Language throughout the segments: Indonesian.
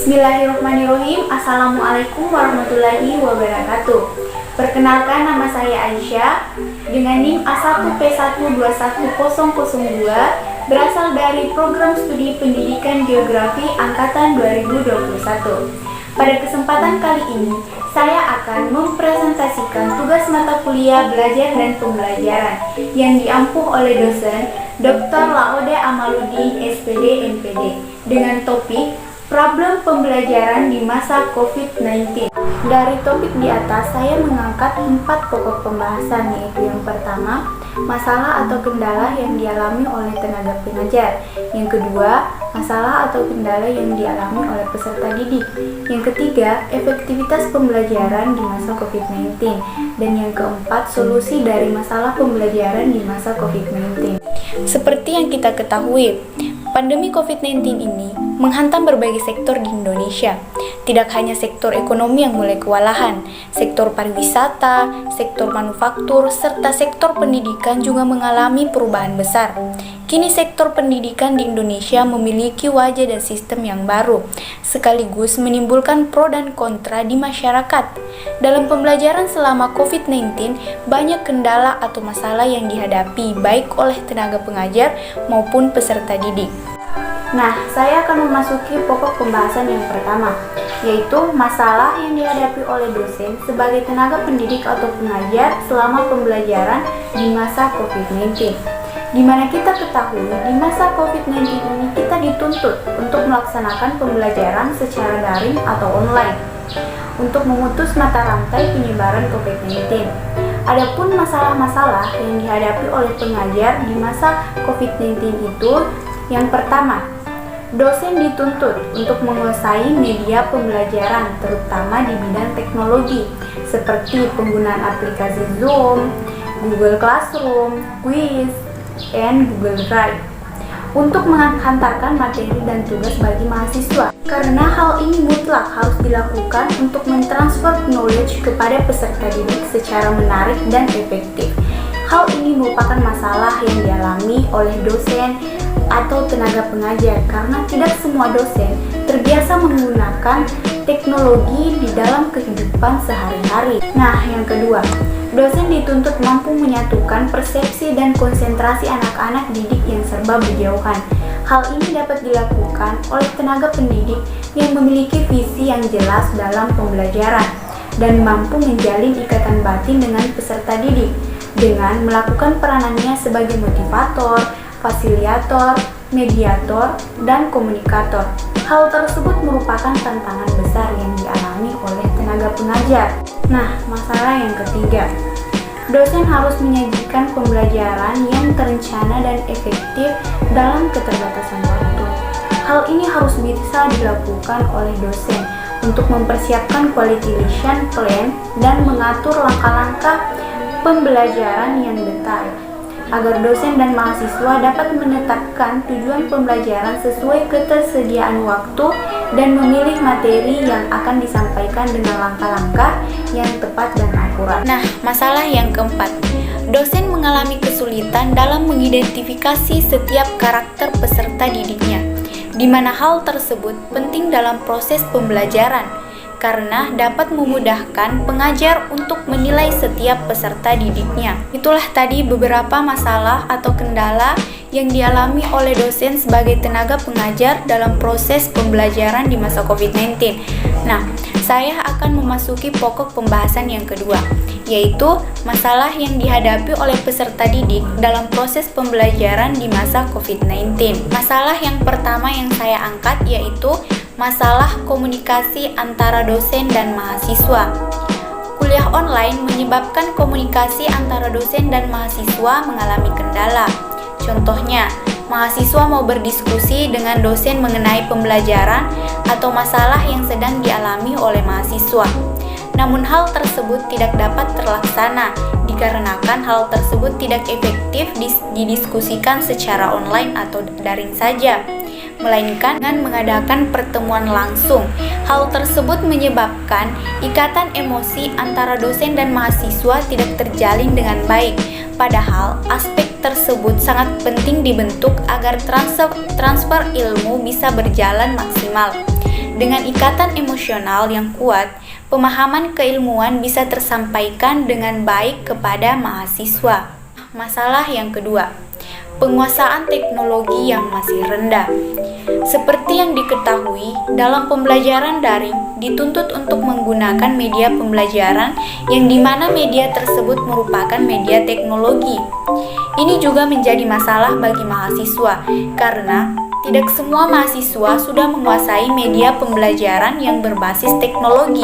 Bismillahirrahmanirrahim. Assalamualaikum warahmatullahi wabarakatuh. Perkenalkan, nama saya Aisyah dengan NIM A1P1210002, berasal dari Program Studi Pendidikan Geografi Angkatan 2021. Pada kesempatan kali ini, saya akan mempresentasikan tugas mata kuliah belajar dan pembelajaran yang diampuh oleh dosen Dr. Laode Amaluddin, SPD, MPD, dengan topik problem pembelajaran di masa COVID-19. Dari topik di atas, saya mengangkat 4 pokok pembahasan, yaitu yang pertama, masalah atau kendala yang dialami oleh tenaga pengajar. Yang kedua, masalah atau kendala yang dialami oleh peserta didik. Yang ketiga, efektivitas pembelajaran di masa COVID-19. Dan yang keempat, solusi dari masalah pembelajaran di masa COVID-19. Seperti yang kita ketahui, pandemi COVID-19 ini menghantam berbagai sektor di Indonesia. Tidak hanya sektor ekonomi yang mulai kewalahan, sektor pariwisata, sektor manufaktur, serta sektor pendidikan juga mengalami perubahan besar. Kini sektor pendidikan di Indonesia memiliki wajah dan sistem yang baru, sekaligus menimbulkan pro dan kontra di masyarakat. Dalam pembelajaran selama COVID-19, banyak kendala atau masalah yang dihadapi baik oleh tenaga pengajar maupun peserta didik. Nah, saya akan memasuki pokok pembahasan yang pertama, yaitu masalah yang dihadapi oleh dosen sebagai tenaga pendidik atau pengajar selama pembelajaran di masa COVID-19. Di mana kita ketahui, di masa COVID-19 ini kita dituntut untuk melaksanakan pembelajaran secara daring atau online untuk memutus mata rantai penyebaran COVID-19. Adapun masalah-masalah yang dihadapi oleh pengajar di masa COVID-19 itu, yang pertama, dosen dituntut untuk menguasai media pembelajaran, terutama di bidang teknologi, seperti penggunaan aplikasi Zoom, Google Classroom, Quiz, dan Google Drive, untuk menghantarkan materi dan tugas bagi mahasiswa. Karena hal ini mutlak harus dilakukan untuk mentransfer knowledge kepada peserta didik secara menarik dan efektif. Hal ini merupakan masalah yang dialami oleh dosen atau tenaga pengajar karena tidak semua dosen terbiasa menggunakan teknologi di dalam kehidupan sehari-hari. Nah, yang kedua, dosen dituntut mampu menyatukan persepsi dan konsentrasi anak-anak didik yang serba berjauhan. Hal ini dapat dilakukan oleh tenaga pendidik yang memiliki visi yang jelas dalam pembelajaran dan mampu menjalin ikatan batin dengan peserta didik dengan melakukan peranannya sebagai motivator, fasilitator, mediator, dan komunikator. Hal tersebut merupakan tantangan besar yang dialami oleh tenaga pengajar. Nah, masalah yang ketiga, dosen harus menyajikan pembelajaran yang terencana dan efektif dalam keterbatasan waktu. Hal ini harus bisa dilakukan oleh dosen untuk mempersiapkan quality lesson plan dan mengatur langkah-langkah pembelajaran yang detail, agar dosen dan mahasiswa dapat menetapkan tujuan pembelajaran sesuai ketersediaan waktu dan memilih materi yang akan disampaikan dengan langkah-langkah yang tepat dan akurat. Nah, masalah yang keempat, dosen mengalami kesulitan dalam mengidentifikasi setiap karakter peserta didiknya, di mana hal tersebut penting dalam proses pembelajaran karena dapat memudahkan pengajar untuk menilai setiap peserta didiknya. Itulah tadi beberapa masalah atau kendala yang dialami oleh dosen sebagai tenaga pengajar dalam proses pembelajaran di masa COVID-19. Nah, saya akan memasuki pokok pembahasan yang kedua, yaitu masalah yang dihadapi oleh peserta didik dalam proses pembelajaran di masa COVID-19. Masalah yang pertama yang saya angkat yaitu masalah komunikasi antara dosen dan mahasiswa. Kuliah online menyebabkan komunikasi antara dosen dan mahasiswa mengalami kendala. Contohnya, mahasiswa mau berdiskusi dengan dosen mengenai pembelajaran atau masalah yang sedang dialami oleh mahasiswa. Namun hal tersebut tidak dapat terlaksana dikarenakan hal tersebut tidak efektif didiskusikan secara online atau daring saja, melainkan dengan mengadakan pertemuan langsung. Hal tersebut menyebabkan ikatan emosi antara dosen dan mahasiswa tidak terjalin dengan baik. Padahal aspek tersebut sangat penting dibentuk agar transfer ilmu bisa berjalan maksimal. Dengan ikatan emosional yang kuat, pemahaman keilmuan bisa tersampaikan dengan baik kepada mahasiswa. Masalah yang kedua, penguasaan teknologi yang masih rendah. Seperti yang diketahui, dalam pembelajaran daring dituntut untuk menggunakan media pembelajaran yang dimana media tersebut merupakan media teknologi. Ini juga menjadi masalah bagi mahasiswa karena tidak semua mahasiswa sudah menguasai media pembelajaran yang berbasis teknologi.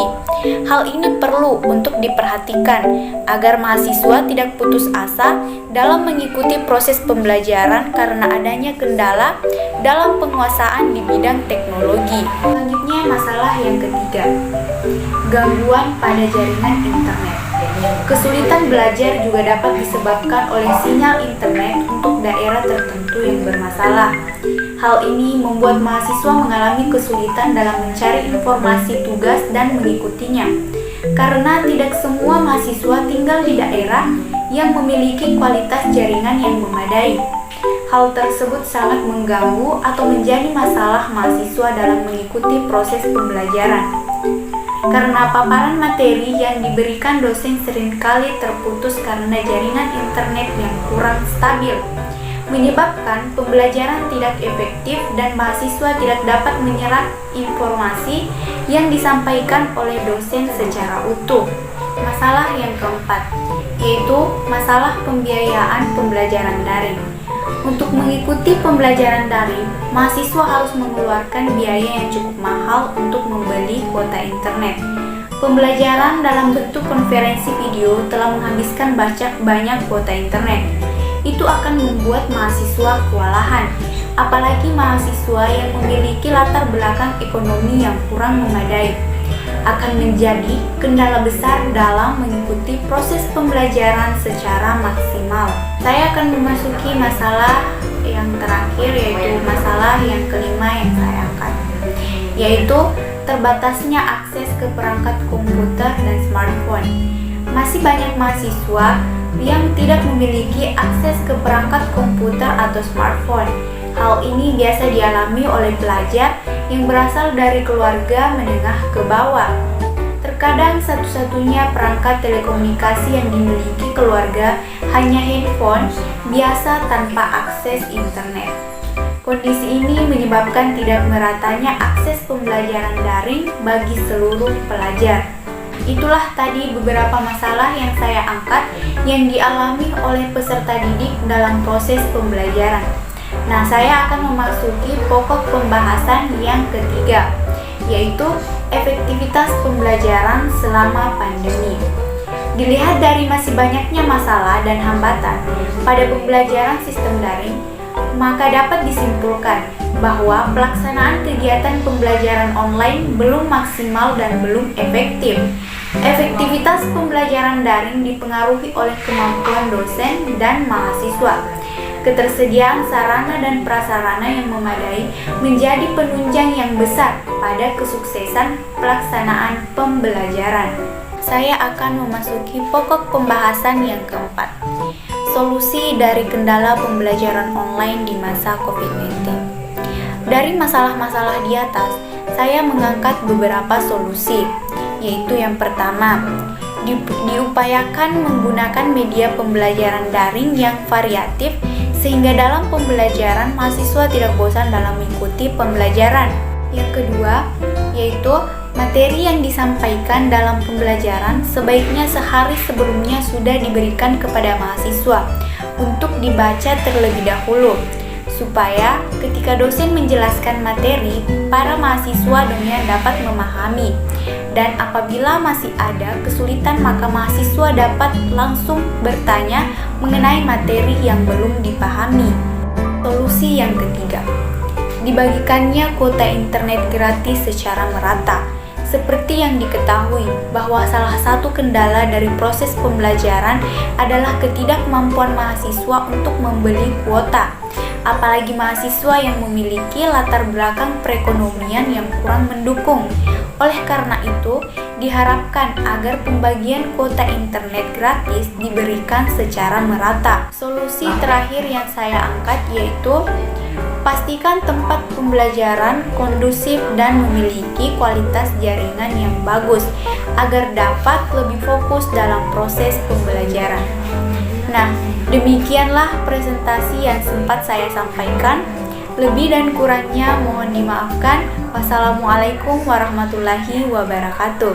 Hal ini perlu untuk diperhatikan agar mahasiswa tidak putus asa dalam mengikuti proses pembelajaran karena adanya kendala dalam penguasaan di bidang teknologi. Selanjutnya masalah yang ketiga, gangguan pada jaringan internet. Kesulitan belajar juga dapat disebabkan oleh sinyal internet untuk daerah tertentu yang bermasalah. Hal ini membuat mahasiswa mengalami kesulitan dalam mencari informasi tugas dan mengikutinya, karena tidak semua mahasiswa tinggal di daerah yang memiliki kualitas jaringan yang memadai. Hal tersebut sangat mengganggu atau menjadi masalah mahasiswa dalam mengikuti proses pembelajaran. Karena paparan materi yang diberikan dosen seringkali terputus karena jaringan internet yang kurang stabil, menyebabkan pembelajaran tidak efektif dan mahasiswa tidak dapat menyerap informasi yang disampaikan oleh dosen secara utuh. Masalah yang keempat, yaitu masalah pembiayaan pembelajaran daring. Untuk mengikuti pembelajaran daring, mahasiswa harus mengeluarkan biaya yang cukup mahal untuk membeli kuota internet. Pembelajaran dalam bentuk konferensi video telah menghabiskan banyak kuota internet. Itu akan membuat mahasiswa kewalahan, apalagi mahasiswa yang memiliki latar belakang ekonomi yang kurang memadai. Akan menjadi kendala besar dalam mengikuti proses pembelajaran secara maksimal. Saya akan memasuki masalah yang terakhir, yaitu masalah yang kelima yang saya angkat, yaitu terbatasnya akses ke perangkat komputer dan smartphone. Masih banyak mahasiswa yang tidak memiliki akses ke perangkat komputer atau smartphone. Hal ini biasa dialami oleh pelajar yang berasal dari keluarga menengah ke bawah. Terkadang satu-satunya perangkat telekomunikasi yang dimiliki keluarga hanya handphone biasa tanpa akses internet. Kondisi ini menyebabkan tidak meratanya akses pembelajaran daring bagi seluruh pelajar. Itulah tadi beberapa masalah yang saya angkat yang dialami oleh peserta didik dalam proses pembelajaran. Nah, saya akan memasuki pokok pembahasan yang ketiga, yaitu efektivitas pembelajaran selama pandemi. Dilihat dari masih banyaknya masalah dan hambatan pada pembelajaran sistem daring, maka dapat disimpulkan bahwa pelaksanaan kegiatan pembelajaran online belum maksimal dan belum efektif. Efektivitas pembelajaran daring dipengaruhi oleh kemampuan dosen dan mahasiswa. Ketersediaan sarana dan prasarana yang memadai menjadi penunjang yang besar pada kesuksesan pelaksanaan pembelajaran. Saya akan memasuki pokok pembahasan yang keempat, solusi dari kendala pembelajaran online di masa COVID-19. Dari masalah-masalah di atas, saya mengangkat beberapa solusi, yaitu yang pertama, diupayakan menggunakan media pembelajaran daring yang variatif sehingga dalam pembelajaran mahasiswa tidak bosan dalam mengikuti pembelajaran. Yang kedua, yaitu materi yang disampaikan dalam pembelajaran sebaiknya sehari sebelumnya sudah diberikan kepada mahasiswa untuk dibaca terlebih dahulu, supaya ketika dosen menjelaskan materi, para mahasiswa dengan dapat memahami. Dan apabila masih ada kesulitan, maka mahasiswa dapat langsung bertanya mengenai materi yang belum dipahami. Solusi yang ketiga, dibagikannya kuota internet gratis secara merata. Seperti yang diketahui bahwa salah satu kendala dari proses pembelajaran adalah ketidakmampuan mahasiswa untuk membeli kuota. Apalagi mahasiswa yang memiliki latar belakang perekonomian yang kurang mendukung. Oleh karena itu, diharapkan agar pembagian kuota internet gratis diberikan secara merata. Solusi terakhir yang saya angkat yaitu Pastikan tempat pembelajaran kondusif dan memiliki kualitas jaringan yang bagus agar dapat lebih fokus dalam proses pembelajaran. Nah, demikianlah presentasi yang sempat saya sampaikan. Lebih dan kurangnya mohon dimaafkan. Wassalamualaikum warahmatullahi wabarakatuh.